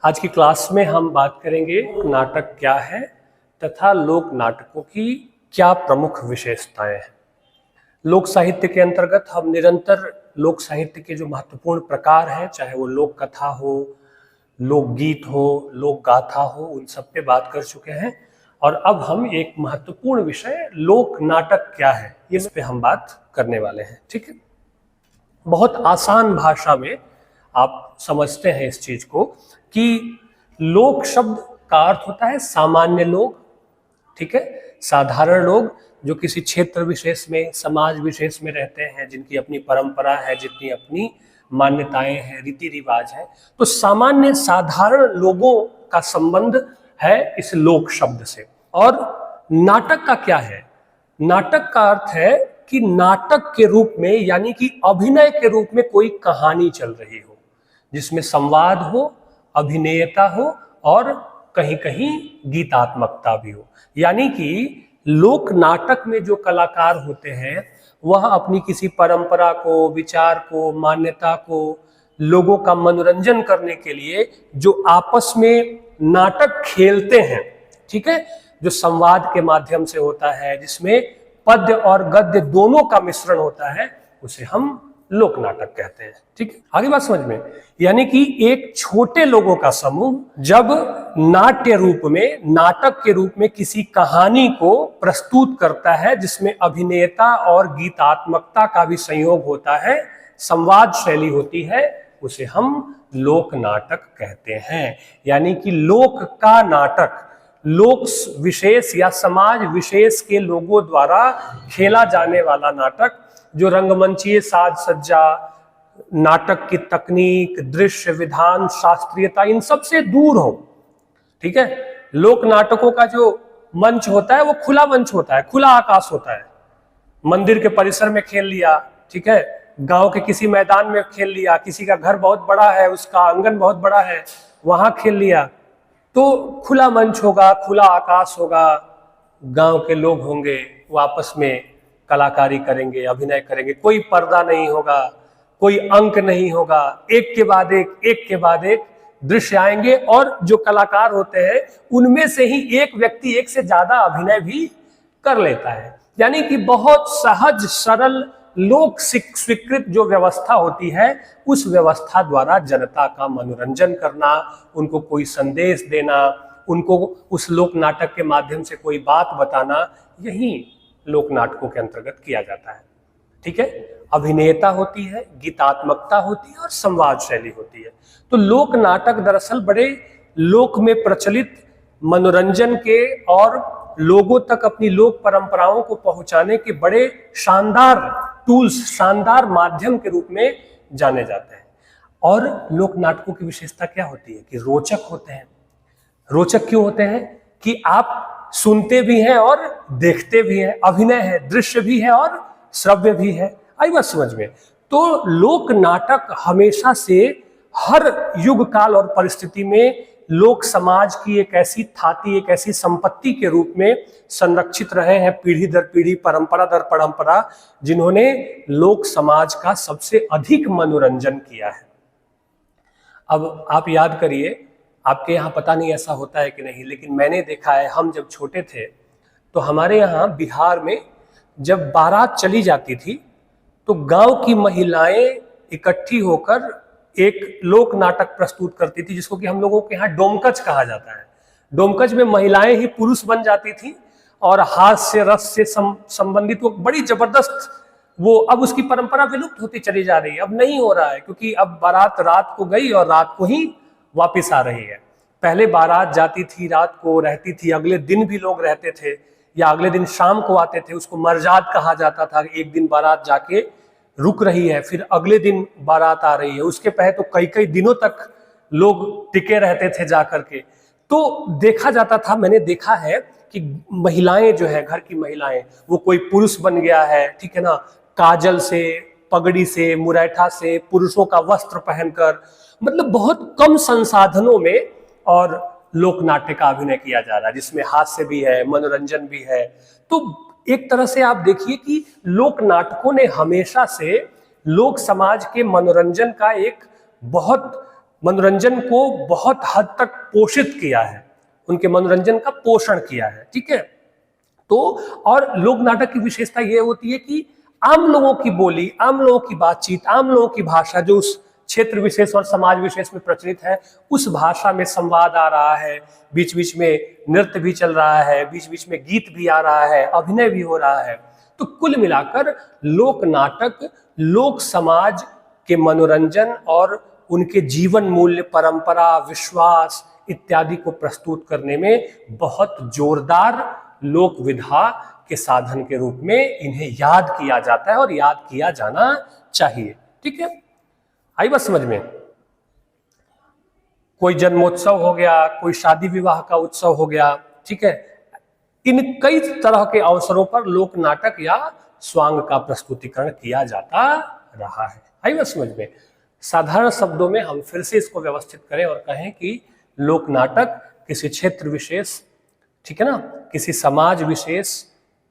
आज की क्लास में हम बात करेंगे नाटक क्या है तथा लोक नाटकों की क्या प्रमुख विशेषताएं हैं। लोक साहित्य के अंतर्गत हम निरंतर लोक साहित्य के जो महत्वपूर्ण प्रकार हैं, चाहे वो लोक कथा हो, लोकगीत हो, लोक गाथा हो, उन सब पे बात कर चुके हैं। और अब हम एक महत्वपूर्ण विषय लोक नाटक क्या है इस पे हम बात करने वाले हैं। ठीक है, बहुत आसान भाषा में आप समझते हैं इस चीज को कि लोक शब्द का अर्थ होता है सामान्य लोग। ठीक है, साधारण लोग जो किसी क्षेत्र विशेष में, समाज विशेष में रहते हैं, जिनकी अपनी परंपरा है, जितनी अपनी मान्यताएं हैं, रीति रिवाज है। तो सामान्य साधारण लोगों का संबंध है इस लोक शब्द से। और नाटक का क्या है? नाटक का अर्थ है कि नाटक के रूप में, यानी कि अभिनय के रूप में कोई कहानी चल रही हो, जिसमें संवाद हो, अभिनेयता हो और कहीं कहीं गीतात्मकता भी हो। यानी कि लोक नाटक में जो कलाकार होते हैं वह अपनी किसी परंपरा को, विचार को, मान्यता को, लोगों का मनोरंजन करने के लिए जो आपस में नाटक खेलते हैं, ठीक है, जो संवाद के माध्यम से होता है, जिसमें पद्य और गद्य दोनों का मिश्रण होता है, उसे हम लोक नाटक कहते हैं। ठीक है, आगे बात समझ में। यानी कि एक छोटे लोगों का समूह जब नाट्य रूप में, नाटक के रूप में किसी कहानी को प्रस्तुत करता है, जिसमें अभिनेता और गीतात्मकता का भी संयोग होता है, संवाद शैली होती है, उसे हम लोक नाटक कहते हैं। यानी कि लोक का नाटक, लोक विशेष या समाज विशेष के लोगों द्वारा खेला जाने वाला नाटक, जो रंगमंचीय साज सज्जा, नाटक की तकनीक, दृश्य विधान, शास्त्रीयता, इन सब से दूर हो। ठीक है, लोक नाटकों का जो मंच होता है वो खुला मंच होता है, खुला आकाश होता है। मंदिर के परिसर में खेल लिया, ठीक है, गांव के किसी मैदान में खेल लिया, किसी का घर बहुत बड़ा है, उसका आंगन बहुत बड़ा है, वहां खेल लिया, तो खुला मंच होगा, खुला आकाश होगा, गांव के लोग होंगे, वो आपस में कलाकारी करेंगे, अभिनय करेंगे, कोई पर्दा नहीं होगा, कोई अंक नहीं होगा, एक के बाद एक दृश्य आएंगे और जो कलाकार होते हैं उनमें से ही एक व्यक्ति एक से ज्यादा अभिनय भी कर लेता है। यानी कि बहुत सहज सरल लोक स्वीकृत जो व्यवस्था होती है, उस व्यवस्था द्वारा जनता का मनोरंजन करना, उनको कोई संदेश देना, उनको उस लोक नाटक के माध्यम से कोई बात बताना, यही लोक नाटकों के अंतर्गत किया जाता है। ठीक है, अभिनेता होती है, गीतात्मकता होती है और संवाद शैली होती है। तो लोक नाटक दरअसल बड़े लोक में प्रचलित मनोरंजन के और लोगों तक अपनी लोक परंपराओं को पहुंचाने के बड़े शानदार टूल्स, शानदार माध्यम के रूप में जाने जाते हैं। और लोक नाटकों की विशेषता क्या होती है कि रोचक होते हैं। रोचक क्यों होते हैं? कि आप सुनते भी हैं और देखते भी हैं, अभिनय है, दृश्य भी है और श्रव्य भी है। आई बात समझ में? तो लोक नाटक हमेशा से हर युग काल और परिस्थिति में लोक समाज की एक ऐसी थाती, एक ऐसी संपत्ति के रूप में संरक्षित रहे हैं, पीढ़ी दर पीढ़ी, परंपरा दर परंपरा, जिन्होंने लोक समाज का सबसे अधिक मनोरंजन किया है। अब आप याद करिए, आपके यहाँ पता नहीं ऐसा होता है कि नहीं, लेकिन मैंने देखा है, हम जब छोटे थे तो हमारे यहाँ बिहार में जब बारात चली जाती थी तो गांव की महिलाएं इकट्ठी होकर एक लोक नाटक प्रस्तुत करती थी, जिसको कि हम लोगों के यहाँ डोमकच कहा जाता है। डोमकच में महिलाएं ही पुरुष बन जाती थी और हाथ से, रस से संबंधित वो बड़ी जबरदस्त, वो अब उसकी परंपरा विलुप्त होती चली जा रही है, अब नहीं हो रहा है, क्योंकि अब बारात रात को गई और रात को ही वापिस आ रही है। पहले बारात जाती थी, रात को रहती थी, अगले दिन भी लोग रहते थे या अगले दिन शाम को आते थे, उसको मरजाद कहा जाता था। एक दिन बारात जाके रुक रही है, फिर अगले दिन बारात आ रही है, उसके पहले तो कई कई दिनों तक लोग टिके रहते थे जाकर के। तो देखा जाता था, मैंने देखा है कि महिलाएं जो है, घर की महिलाएं, वो कोई पुरुष बन गया है, ठीक है ना, काजल से, पगड़ी से, मुरैठा से, पुरुषों का वस्त्र पहनकर, मतलब बहुत कम संसाधनों में और लोक नाट्य का अभिनय किया जा रहा है, जिसमें हास्य भी है, मनोरंजन भी है। तो एक तरह से आप देखिए कि लोक नाटकों ने हमेशा से लोक समाज के मनोरंजन का एक बहुत मनोरंजन को बहुत हद तक पोषित किया है, उनके मनोरंजन का पोषण किया है, ठीक है। तो और लोक नाटक की विशेषता यह होती है कि आम लोगों की बोली, आम लोगों की बातचीत, आम लोगों की भाषा जो उस क्षेत्र विशेष और समाज विशेष में प्रचलित है, उस भाषा में संवाद आ रहा है, बीच बीच में नृत्य भी चल रहा है, बीच बीच में गीत भी आ रहा है, अभिनय भी हो रहा है। तो कुल मिलाकर लोक नाटक लोक समाज के मनोरंजन और उनके जीवन मूल्य, परंपरा, विश्वास इत्यादि को प्रस्तुत करने में बहुत जोरदार लोक विधा के साधन के रूप में इन्हें याद किया जाता है और याद किया जाना चाहिए, ठीक है। आई बात समझ में? कोई जन्मोत्सव हो गया, कोई शादी विवाह का उत्सव हो गया, ठीक है, इन कई तरह के अवसरों पर लोक नाटक या स्वांग का प्रस्तुतिकरण किया जाता रहा है। आई बात समझ में? साधारण शब्दों में हम फिर से इसको व्यवस्थित करें और कहें कि लोक नाटक किसी क्षेत्र विशेष, ठीक है ना, किसी समाज विशेष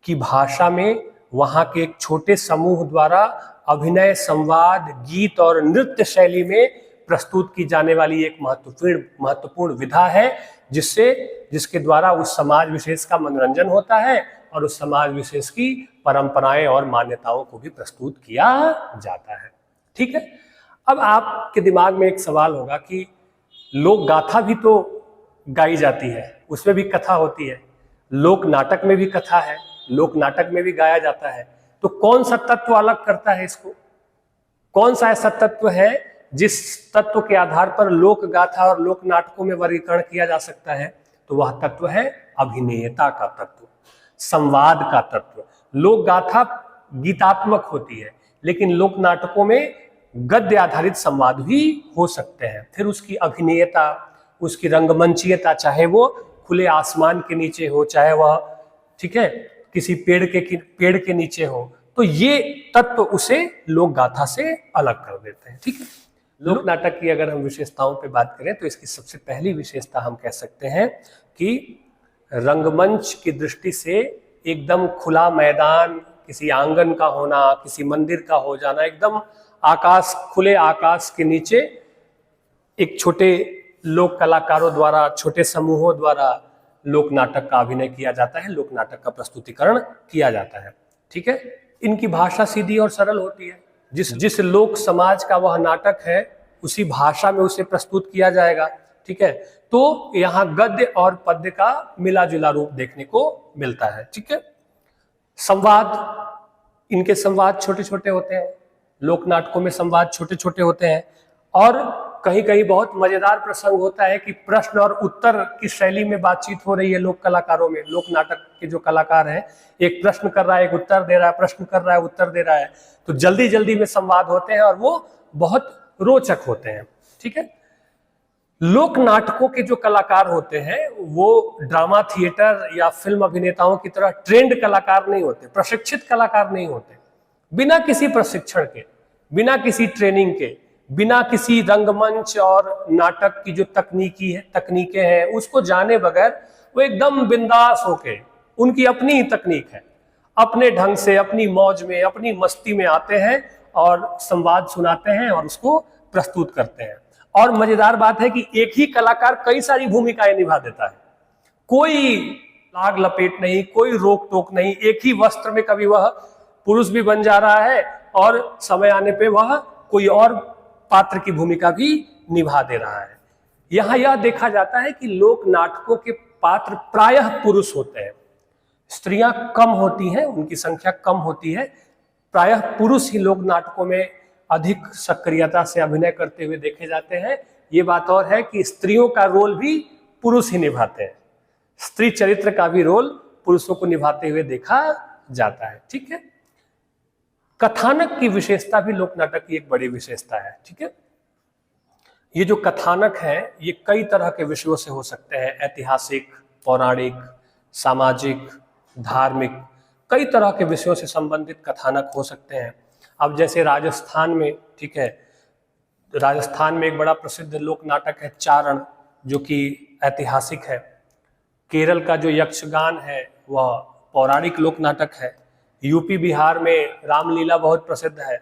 की भाषा में वहां के एक छोटे समूह द्वारा अभिनय, संवाद, गीत और नृत्य शैली में प्रस्तुत की जाने वाली एक महत्वपूर्ण विधा है, जिसके द्वारा उस समाज विशेष का मनोरंजन होता है और उस समाज विशेष की परंपराएं और मान्यताओं को भी प्रस्तुत किया जाता है, ठीक है। अब आपके दिमाग में एक सवाल होगा कि लोक गाथा भी तो गाई जाती है, उसमें भी कथा होती है, लोक नाटक में भी कथा है, लोक नाटक में भी गाया जाता है, तो कौन सा तत्व अलग करता है इसको? कौन सा ऐसा तत्व है जिस तत्व के आधार पर लोक गाथा और लोक नाटकों में वर्गीकरण किया जा सकता है? तो वह तत्व है अभिनेयता का तत्व, संवाद का तत्व। लोक गाथा गीतात्मक होती है, लेकिन लोक नाटकों में गद्य आधारित संवाद भी हो सकते हैं। फिर उसकी अभिनेयता, उसकी रंगमंचीयता, चाहे वो खुले आसमान के नीचे हो, चाहे वह, ठीक है, किसी पेड़ के नीचे हो, तो ये तत्व उसे लोक गाथा से अलग कर देते हैं, ठीक है। लोक नाटक की अगर हम विशेषताओं पे बात करें तो इसकी सबसे पहली विशेषता हम कह सकते हैं कि रंगमंच की दृष्टि से एकदम खुला मैदान, किसी आंगन का होना, किसी मंदिर का हो जाना, एकदम आकाश, खुले आकाश के नीचे एक छोटे लोक कलाकारों द्वारा, छोटे समूहों द्वारा लोक नाटक का अभिनय किया जाता है, लोक नाटक का प्रस्तुतिकरण किया जाता है, ठीक है। इनकी भाषा सीधी और सरल होती है, जिस लोक समाज का वह नाटक है उसी भाषा में उसे प्रस्तुत किया जाएगा, ठीक है। तो यहाँ गद्य और पद्य का मिला जुला रूप देखने को मिलता है, ठीक है। संवाद, इनके संवाद छोटे छोटे होते हैं, लोक नाटकों में संवाद छोटे छोटे होते हैं, और कहीं कहीं बहुत मजेदार प्रसंग होता है कि प्रश्न और उत्तर की शैली में बातचीत हो रही है लोक कलाकारों में। लोक नाटक के जो कलाकार हैं, एक प्रश्न कर रहा है, एक उत्तर दे रहा है, प्रश्न कर रहा है, उत्तर दे रहा है, तो जल्दी जल्दी में संवाद होते हैं और वो बहुत रोचक होते हैं, ठीक है। लोक नाटकों के जो कलाकार होते हैं वो ड्रामा थिएटर या फिल्म अभिनेताओं की तरह ट्रेंड कलाकार नहीं होते, प्रशिक्षित कलाकार नहीं होते। बिना किसी प्रशिक्षण के, बिना किसी ट्रेनिंग के, बिना किसी रंगमंच और नाटक की जो तकनीकें हैं उसको जाने बगैर वो एकदम बिंदास होके, उनकी अपनी ही तकनीक है, अपने ढंग से, अपनी मौज में, अपनी मस्ती में आते हैं और संवाद सुनाते हैं और उसको प्रस्तुत करते हैं। और मजेदार बात है कि एक ही कलाकार कई सारी भूमिकाएं निभा देता है, कोई लाग लपेट नहीं, कोई रोक टोक नहीं, एक ही वस्त्र में कभी वह पुरुष भी बन जा रहा है और समय आने पे वह कोई और पात्र की भूमिका भी निभा दे रहा है। यहां यह देखा जाता है कि लोक नाटकों के पात्र प्रायः पुरुष होते हैं, स्त्रियां कम होती हैं, उनकी संख्या कम होती है। प्रायः पुरुष ही लोक नाटकों में अधिक सक्रियता से अभिनय करते हुए देखे जाते हैं। ये बात और है कि स्त्रियों का रोल भी पुरुष ही निभाते हैं, स्त्री चरित्र का भी रोल पुरुषों को निभाते हुए देखा जाता है, ठीक है। कथानक की विशेषता भी लोक नाटक की एक बड़ी विशेषता है, ठीक है। ये जो कथानक है ये कई तरह के विषयों से हो सकते हैं, ऐतिहासिक, पौराणिक, सामाजिक, धार्मिक, कई तरह के विषयों से संबंधित कथानक हो सकते हैं। अब जैसे राजस्थान में, ठीक है, राजस्थान में एक बड़ा प्रसिद्ध लोक नाटक है चारण, जो कि ऐतिहासिक है। केरल का जो यक्षगान है वह पौराणिक लोक नाटक है। यूपी बिहार में रामलीला बहुत प्रसिद्ध है,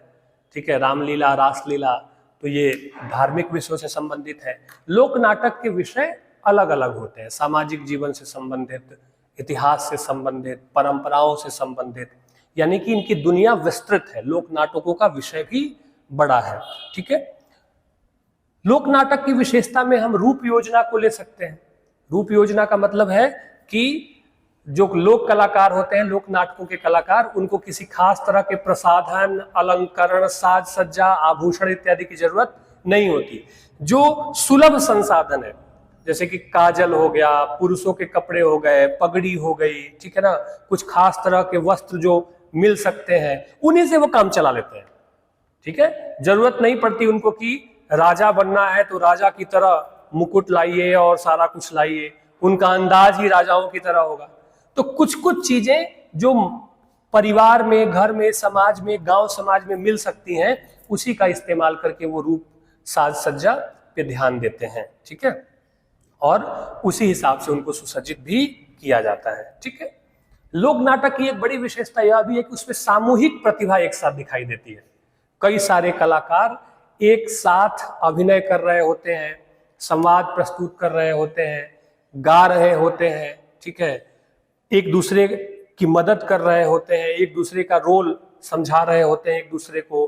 ठीक है, रामलीला, रासलीला, तो तो ये धार्मिक विषयों से संबंधित है। लोक नाटक के विषय अलग अलग होते हैं, सामाजिक जीवन से संबंधित, इतिहास से संबंधित, परंपराओं से संबंधित, यानी कि इनकी दुनिया विस्तृत है। लोक नाटकों का विषय भी बड़ा है। ठीक है, लोक नाटक की विशेषता में हम रूप योजना को ले सकते हैं। रूप योजना का मतलब है कि जो लोक कलाकार होते हैं, लोक नाटकों के कलाकार, उनको किसी खास तरह के प्रसाधन, अलंकरण, साज सज्जा, आभूषण इत्यादि की जरूरत नहीं होती। जो सुलभ संसाधन है, जैसे कि काजल हो गया, पुरुषों के कपड़े हो गए, पगड़ी हो गई, ठीक है ना, कुछ खास तरह के वस्त्र जो मिल सकते हैं, उन्हीं से वो काम चला लेते हैं। ठीक है, जरूरत नहीं पड़ती उनको कि राजा बनना है तो राजा की तरह मुकुट लाइए और सारा कुछ लाइए, उनका अंदाज ही राजाओं की तरह होगा। तो कुछ कुछ चीजें जो परिवार में, घर में, समाज में, गांव समाज में मिल सकती हैं, उसी का इस्तेमाल करके वो रूप साज सज्जा पे ध्यान देते हैं। ठीक है, और उसी हिसाब से उनको सुसज्जित भी किया जाता है। ठीक है, लोक नाटक की एक बड़ी विशेषता यह भी है कि उसमें सामूहिक प्रतिभा एक साथ दिखाई देती है। कई सारे कलाकार एक साथ अभिनय कर रहे होते हैं, संवाद प्रस्तुत कर रहे होते हैं, गा रहे होते हैं। ठीक है, एक दूसरे की मदद कर रहे होते हैं, एक दूसरे का रोल समझा रहे होते हैं, एक दूसरे को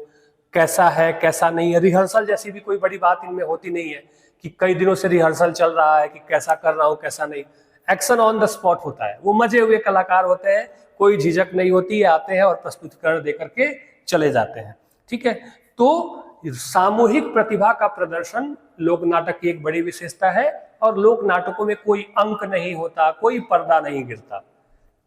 कैसा है कैसा नहीं है। रिहर्सल जैसी भी कोई बड़ी बात इनमें होती नहीं है कि कई दिनों से रिहर्सल चल रहा है कि कैसा कर रहा हूं कैसा नहीं। एक्शन ऑन द स्पॉट होता है। वो मजे हुए कलाकार होते हैं, कोई झिझक नहीं होती है, आते हैं और प्रस्तुतिकरण दे करके चले जाते हैं। ठीक है, तो सामूहिक प्रतिभा का प्रदर्शन लोक नाटक की एक बड़ी विशेषता है। और लोक नाटकों में कोई अंक नहीं होता, कोई पर्दा नहीं गिरता,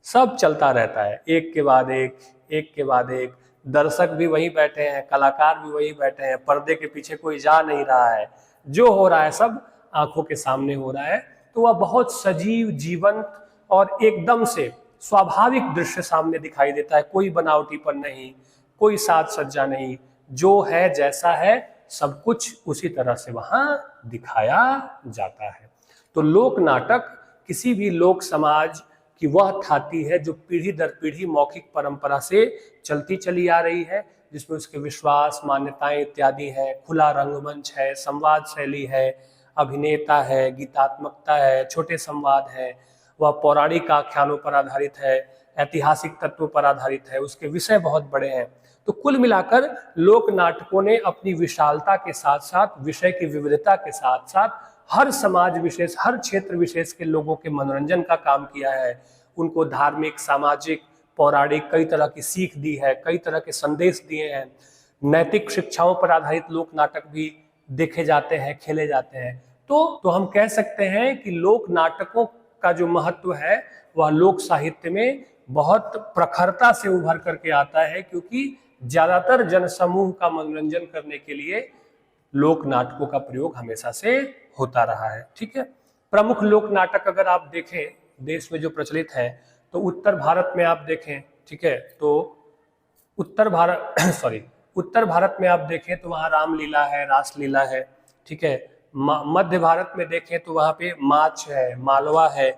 सब चलता रहता है, एक के बाद एक के बाद एक। दर्शक भी वहीं बैठे हैं, कलाकार भी वहीं बैठे हैं, पर्दे के पीछे कोई जा नहीं रहा है, जो हो रहा है सब आंखों के सामने हो रहा है। तो वह बहुत सजीव, जीवंत और एकदम से स्वाभाविक दृश्य सामने दिखाई देता है। कोई बनावटीपन नहीं, कोई साज सज्जा नहीं, जो है जैसा है सब कुछ उसी तरह से वहां दिखाया जाता है। तो लोक नाटक किसी भी लोक समाज की वह ख्याति है जो पीढ़ी दर पीढ़ी मौखिक परंपरा से चलती चली आ रही है, जिसमें उसके विश्वास, मान्यताएं इत्यादि है, खुला रंगमंच है, संवाद शैली है, अभिनेता है, गीतात्मकता है, छोटे संवाद है, वह पौराणिक आख्यानों पर आधारित है, ऐतिहासिक तत्वों पर आधारित है, उसके विषय बहुत बड़े हैं। तो कुल मिलाकर लोक नाटकों ने अपनी विशालता के साथ साथ, विषय की विविधता के साथ साथ हर समाज विशेष, हर क्षेत्र विशेष के लोगों के मनोरंजन का काम किया है। उनको धार्मिक, सामाजिक, पौराणिक कई तरह की सीख दी है, कई तरह के संदेश दिए हैं। नैतिक शिक्षाओं पर आधारित लोक नाटक भी देखे जाते हैं, खेले जाते हैं। तो हम कह सकते हैं कि लोक नाटकों का जो महत्व है वह लोक साहित्य में बहुत प्रखरता से उभर करके आता है, क्योंकि ज्यादातर जनसमूह का मनोरंजन करने के लिए लोक नाटकों का प्रयोग हमेशा से होता रहा है। ठीक है, प्रमुख लोक नाटक अगर आप देखें देश में जो प्रचलित है, तो उत्तर भारत में आप देखें, ठीक है, तो उत्तर भारत में आप देखें तो वहाँ रामलीला है, रासलीला है। ठीक है, मध्य भारत में देखें तो वहाँ पे माच है, मालवा है,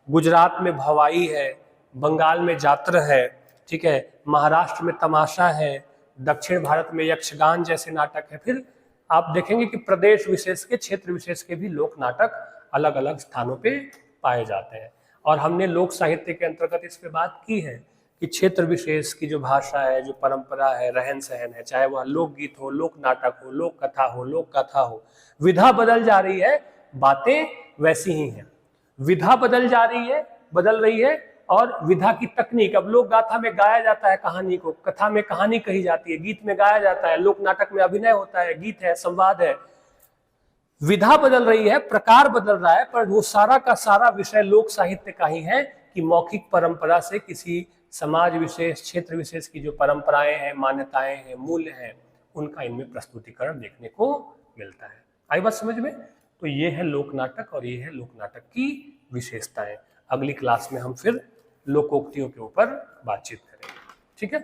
गुजरात में भवाई है, बंगाल में जात्र है। ठीक है, महाराष्ट्र में तमाशा है, दक्षिण भारत में यक्षगान जैसे नाटक है। फिर आप देखेंगे कि प्रदेश विशेष के, क्षेत्र विशेष के भी लोक नाटक अलग अलग स्थानों पे पाए जाते हैं। और हमने लोक साहित्य के अंतर्गत इस पे बात की है कि क्षेत्र विशेष की जो भाषा है, जो परंपरा है, रहन सहन है, चाहे वह लोकगीत हो, लोक नाटक हो, लोक कथा हो, लोक कथा हो, विधा बदल जा रही है, बातें वैसी ही हैं। विधा बदल जा रही है, बदल रही है, और विधा की तकनीक, अब लोक गाथा में गाया जाता है कहानी को, कथा में कहानी कही जाती है, गीत में गाया जाता है, लोक नाटक में अभिनय होता है, गीत है, संवाद है। विधा बदल रही है, प्रकार बदल रहा है, पर वो सारा का सारा विषय लोक साहित्य का ही है कि मौखिक परंपरा से किसी समाज विशेष, क्षेत्र विशेष की जो परंपराएं हैं, मान्यताएं हैं, मूल्य हैं, उनका इनमें प्रस्तुतिकरण देखने को मिलता है। आई बात समझ में? तो ये है लोक नाटक और ये है लोक नाटक की विशेषताएं। अगली क्लास में हम फिर लोकोक्तियों के ऊपर बातचीत करेंगे। ठीक है।